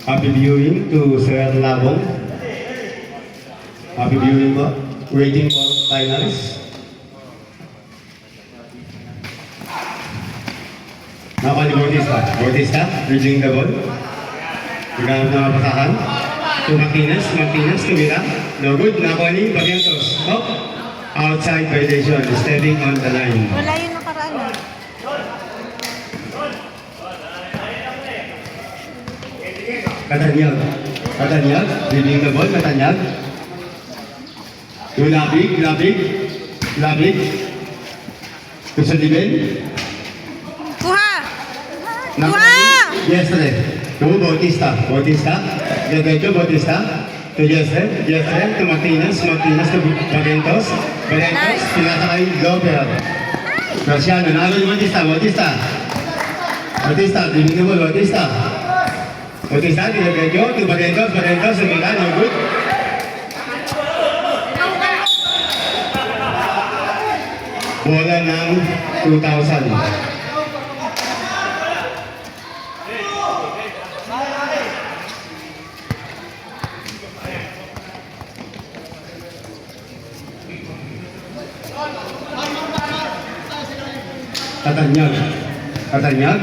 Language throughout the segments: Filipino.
Happy viewing to Sir Labong. Happy viewing po. Waiting for finals. Nakuha ni Bautista. Bautista, reaching the ball. Bigyan na pasahan. To Martinez, Martinez, tumira. No good. Nakuha ni Barrientos. Oh, outside violation. Stepping on the line. Wala yung nakaraan ah. Katanyag. Katanyag. Reading the ball. Katanyag. To Labig. Labig. Labig. To Saliben. Kuha! Kuha! Yesre. To Bautista. Bautista. Derecho Bautista. To Yesre. Yesre. To Martinez. Martinez to Barrientos. Barrientos. Pinatay Loper. Graciano. Nalo ni Bautista. Bautista. Bautista. Reading the ball. Bautista. Bautista. Derecho to Barrientos. Barrientos. Sumila. No good. Bola ng 2,000. Katanyag. Katanyag.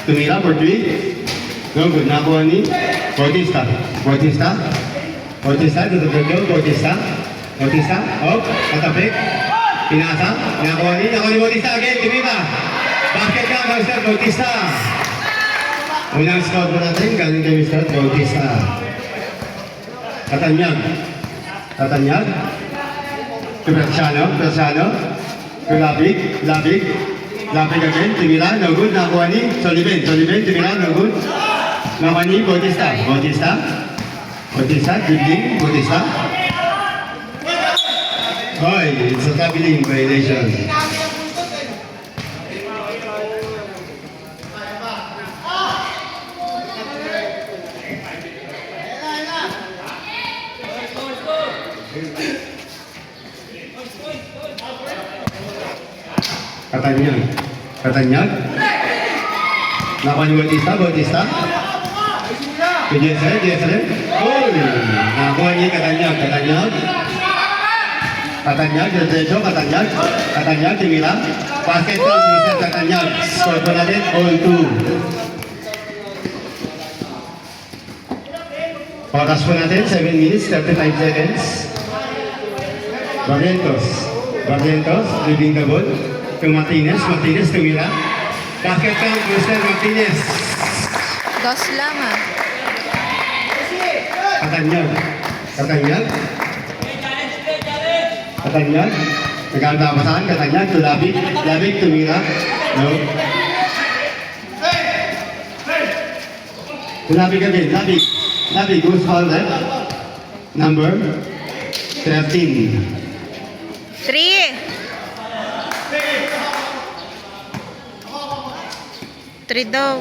Tumira for 3. No good. Nakuha ni Bautista. Bautista. Bautista. Dito. Bautista. Bautista. Off. Katapik. Pinasa. Nakuha ni Bautista again. Tumira. Basket ka, Mr. Bautista. Unang score po natin. Galing kay Mr. Bautista. Katanyag. Katanyag. Graciano. Graciano. Labig. Labig. Labig again. Tumira. No good. Nakuha ni Soliven. Soliven. Tumira. No good. Nakuha ni Bautista. Bautista. Bautista. Dribbling. Bautista. Hoy, it's a traveling violation. Katanyag. Katanyag. Nakuha ni Bautista. Bautista. Jesre. Jesre. Oh! Nakuha ni Katanyag. Katanyag. Katanyag. Derecho. Katanyag. Katanyag. Tumira. Basket ka, Mr. Katanyag. Score po natin. All 2. Oras po natin. 7 minutes. 35 seconds. Barrientos. Barrientos. Leading the ball. To Martinez. Martinez. Tumira. Basket ka, Mr. Martinez. Dos lang ah. Katanyag. Katanyag. Katanyag. Nagkakapasahan. Katanyag. To Labig. Labig. Tumira. No. To Labig again. Labig. Labig. Who's foul there? Number 13. 3. 3 daw.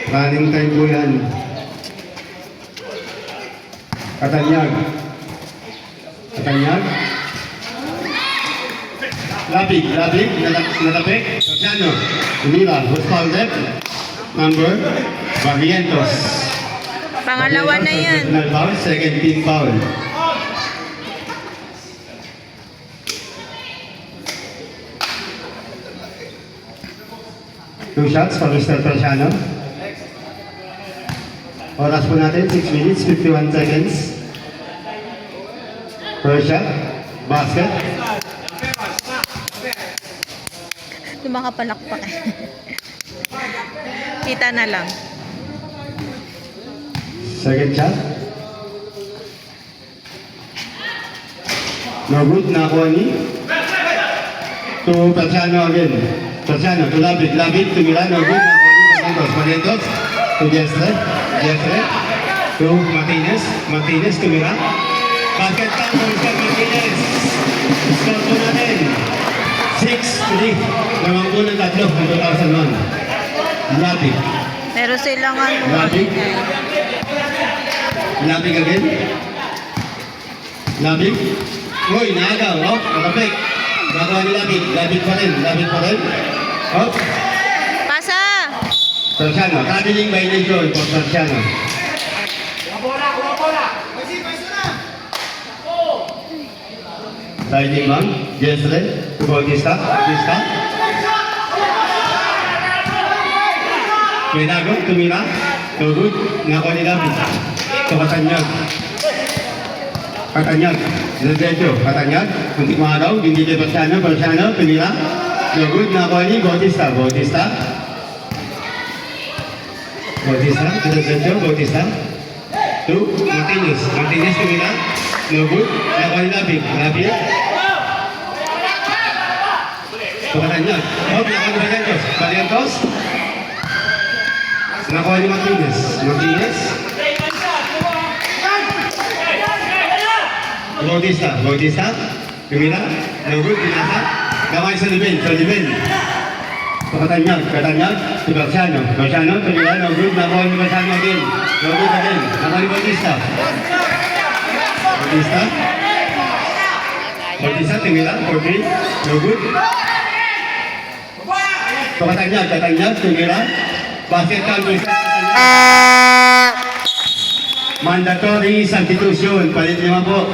Running time po yan. Katanyag. Katanyag. Labig. Labig. Natapik. Graciano. Tumira. Who's foul there? Number Barrientos. Pangalawa na yan. Personal foul. Second team foul. Two shots for Mr. Graciano. Oras po natin, 6 minutes, 51 seconds. First shot, basket. Lumakapalakpak eh. Kita na lang. Second shot. No good, nakuha ni. To Graciano again. Graciano, to Labig. Labig, tumira, no good, nakuha ni Barrientos. Barrientos, to Jesre. Jesre, to Martinez. Martinez, tumira. Basket time for Mr. Martinez. Score po natin. 6-3. Lamang po ng tatlo ng 2001. Labig. Meron silang ano. Labig. Labig again. Labig. Uy, naagaw. Oh, nakapik. Nagawa ni Labig. Labig pa rin. Labig pa rin. Oh. Pasa! Terciano, traveling violation for Terciano. Sliding man, Jesre, Bautista, Bautista. Menago, tumira, no good, nakuha ni David. So, Katanyag. Katanyag, Derecho, Katanyag, untuk mengadaw, hindi kay Terciano, Terciano, tumira. No good, nakuha ni Bautista, Bautista. Bautista, Derecho, Bautista. To Martinez, Martinez tumira. No good, nakuha ni David, David. So, Katanyag. Oh, nakuha ni Barrientos, Barrientos. Nakuha ni Martinez, Martinez. Bautista, Bautista. Tumira. No good, pinasa. Nakuha sa Libel, sa Libel. So, Katanyag, Katanyag. Si Berciano, Berciano, tumira. No good, nakuha ni Berciano again. No good again. Nakuha ni Bautista. Bautista. Bautista, tumira. 4-3. No good. So, Katanyag, Katanyag. Tumira. Basket count, Bautista. Mandatory substitution. Palit 5 po.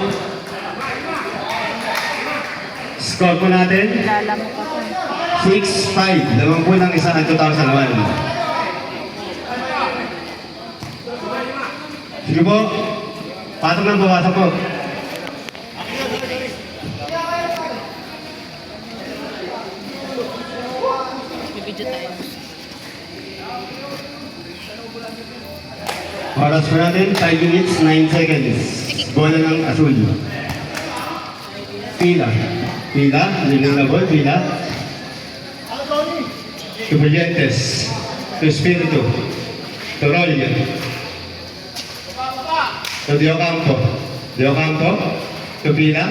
Score po natin. Lala mo pa po. 6-5. 20 ng isa ang 2001. Sige po. Patong lang bawasan po. Bibidyo tayo. Oras po natin, 5 minutes, 9 seconds. Bola ng Azul. Pila. Pila, liling na ball, pila. To Brillantes. To Espiritu. To Rolio. To Diocampo. Diocampo. To Pila.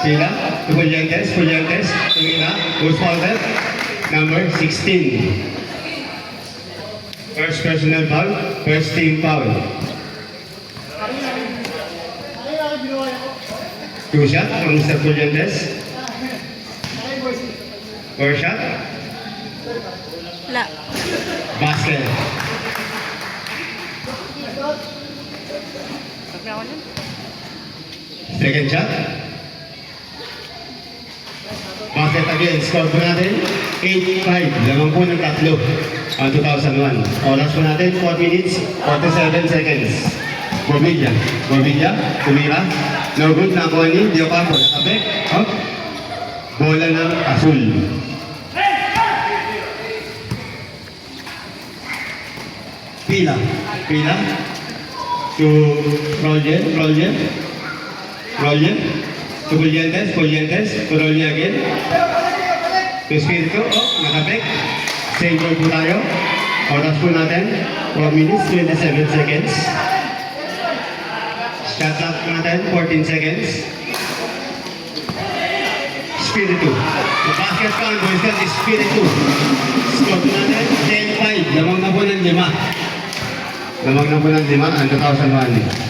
Pila. To Brillantes. Brillantes. To Pila. Who's faulted? Number 16. First personal foul, first team foul. Two shot from Mr. Brillantes. Four shot. La. Basket. Second shot. Basket again. Score po natin 8-5. Lamang po ng tatlo ang 2001. Oras po natin 4 minutes 47 seconds. Bobilla. Bobilla. Tumira. No good. Nakuha ni Diocampo. Nakabe. Up. Bola ng Azul. Pila. Pila. To Roger. Roger. Roger. To Brillantes. Brillantes. To Roger again. To Espiritu. Oh, nakabek. Same goal po tayo. Oras po natin. 4 minutes, 27 seconds. Shot clock po natin. 14 seconds. Espiritu. The basket count, boys and Espiritu. Score po natin. 10-5. Lamang na po ng 5. Lamang na po ng 5 ang 2001.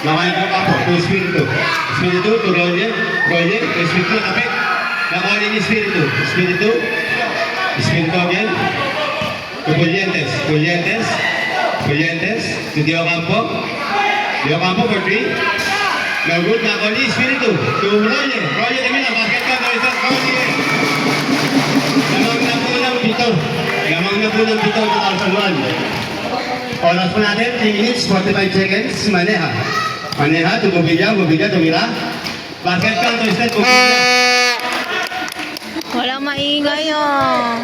Nakain po ako to Espiritu. Espiritu to Roger. Roger to Espiritu. Kapit. Nakain ni Espiritu. Espiritu. Espiritu again. To Brillantes. Brillantes. Brillantes. To Diocampo. Diocampo for 3. No good. Nakain ni Espiritu. To Roger. Roger kami na. Basket ka. Roger. Lamang na po ng 7. Lamang na po ng 7 2001. Oras po natin. 3 minutes, 45 seconds. Maneha. Maneha, to Bobilla, Bobilla, tumira. Basket count, to instead, Bobilla. Walang maingay oh.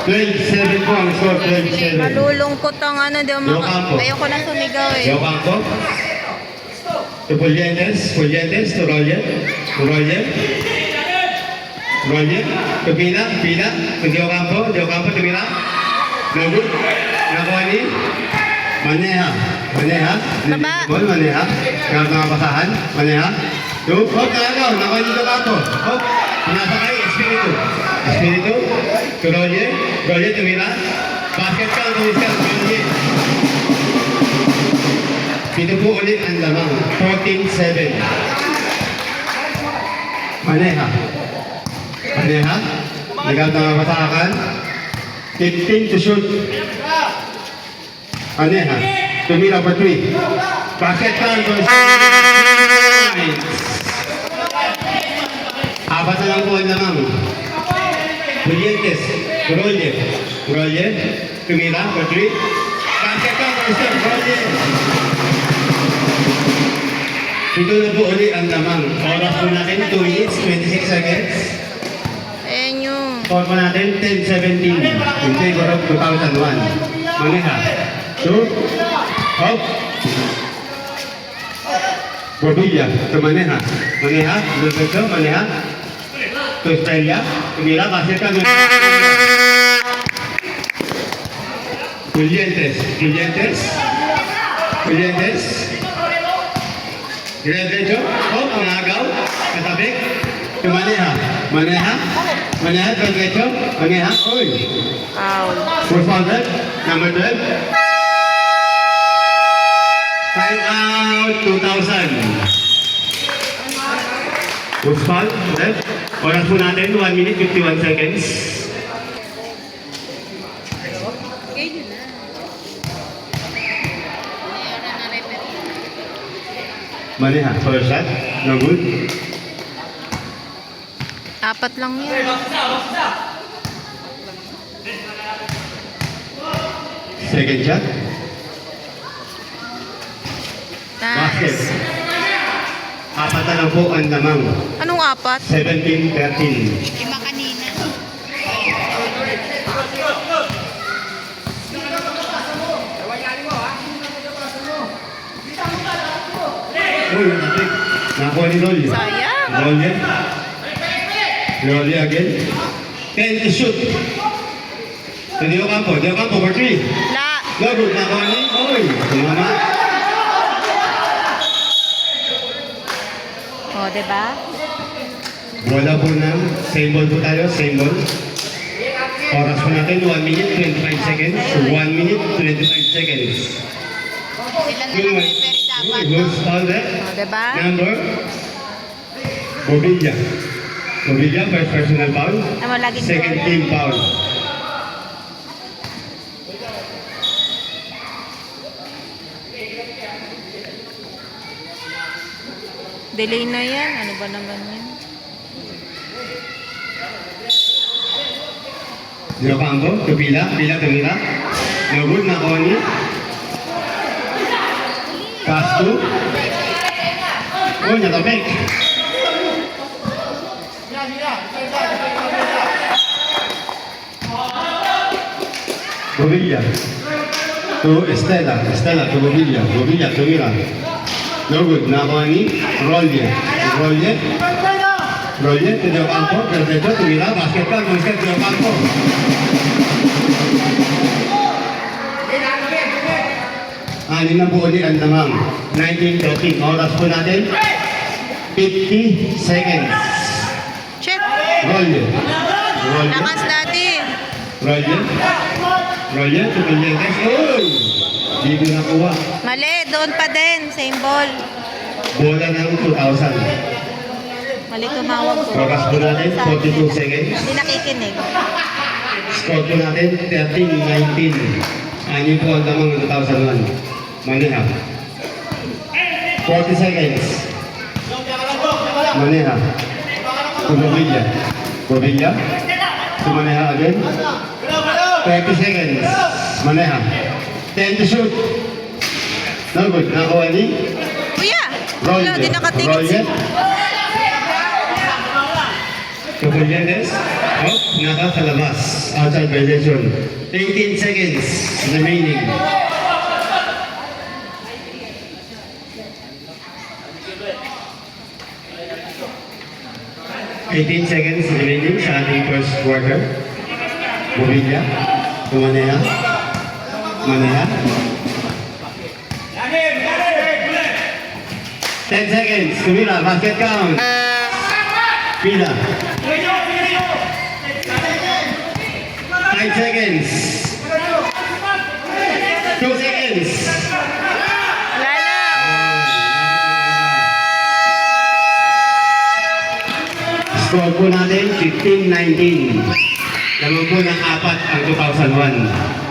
12-7 po ang score, 12-7. Malulungkot ang ano, di mo Diocampo. ayoko na sumigaw eh. Diocampo. To Brillantes, Brillantes, to Roger. To Roger. Roger. To Pila, Pila. To Diocampo, Diocampo, tumira. No good. Nakuha ni Maneha. Maneha. Baba. Ball, Maneha. Kaya mga pasahan. Maneha. Two. Hop, nalagaw. Nakuha ni Diocampo. Hop. Pinasakay. Espiritu. Espiritu. To Roger. Roger, tumira. Basket count. Tumiskas. Roger. Dito po ulit ang lamang. 14-7. Maneha. Maneha. Legal na matakan. 15 to shoot. Maneha. Tumira for 3. Basket count for 9. Apat na lang po ang lamang. Julientes. Rolle. Tumira for 3. Basket count for 7. Rolle. Ito na po ulit ang lamang. Oras po natin 2 minutes, 26 seconds. Ayan yung... Score po natin 10-17 in favor of 2001. Maneha. 2. Hop. Bobilla. To Maneha. Lubeso. Maneha. To Estrella. Tumira. Basket ka. Julientes. Diretso. Hop. Nagaw. Katabik. To Maneha. Diretso. Maneha. Uy. Foul. First foul, number 12. Time out 2000. First foul, left. Oras po natin, 1 minute 51 seconds. Maneha, first shot. No good. Apat lang yan. Second shot. Basket. Nice. Apat na lang po ang lamang. Anong apat? 17-13. Lima kanina. Uy, natik. Nakuha ni Rolly. Sayang. Rolly again. 10 to shoot. So, Dio Campo for 3. La. No good. Nakuha ni. Uy, tumama. O, diba? Bola po ng same ball po tayo. Same ball. Oras po natin 1 minute 25 seconds. 1 minute 25 seconds. Sila na lang referee dapat, no? Who's foul there? O, diba? Number Bobilla, first personal foul. Ano, laging Second goal. team foul. Delay na yan. Ano ba naman yan? Dio Campo, to Pila, tumira. No good, nakuha ni. Pass to. Oh, natabek. Bobilla. To Estela to Bobilla, tumira. No good, nakuha ni. Rolle, to Dio Campo, perfecto, tumira. Basket ka, Dio Campo. Anin na po ulit ang lamang. 19-13. Oras po natin. 50 seconds. Check. Rolle. Lakas natin. Rolle. Tumilientes. Uy! Di ko nakuha. Mali. Doon pa din. Same ball. Bola ng 2,000. Mali tumawag ko. Oras po natin. 42 seconds. Hindi nakikinig. Score po natin. 13-19. Anin po ang lamang ng 2001. Maneha. 40 seconds. Maneha. To Bobilla. To Maneha again. 30 seconds. Maneha. 10 to shoot. No good. Nakuha ni. Kuya! Wala, di nakatingin si... To Julientes. Oh, naka sa labas. Outside violation. 18 seconds remaining. $18 seconds remaining sa ating first quarter. Bobilla. Maneha. 10 seconds. Tumira. Basket count. Pila. 5 seconds. 2 seconds. Lala! Score po natin, 15-19. Naman po ng 4 ang 2001.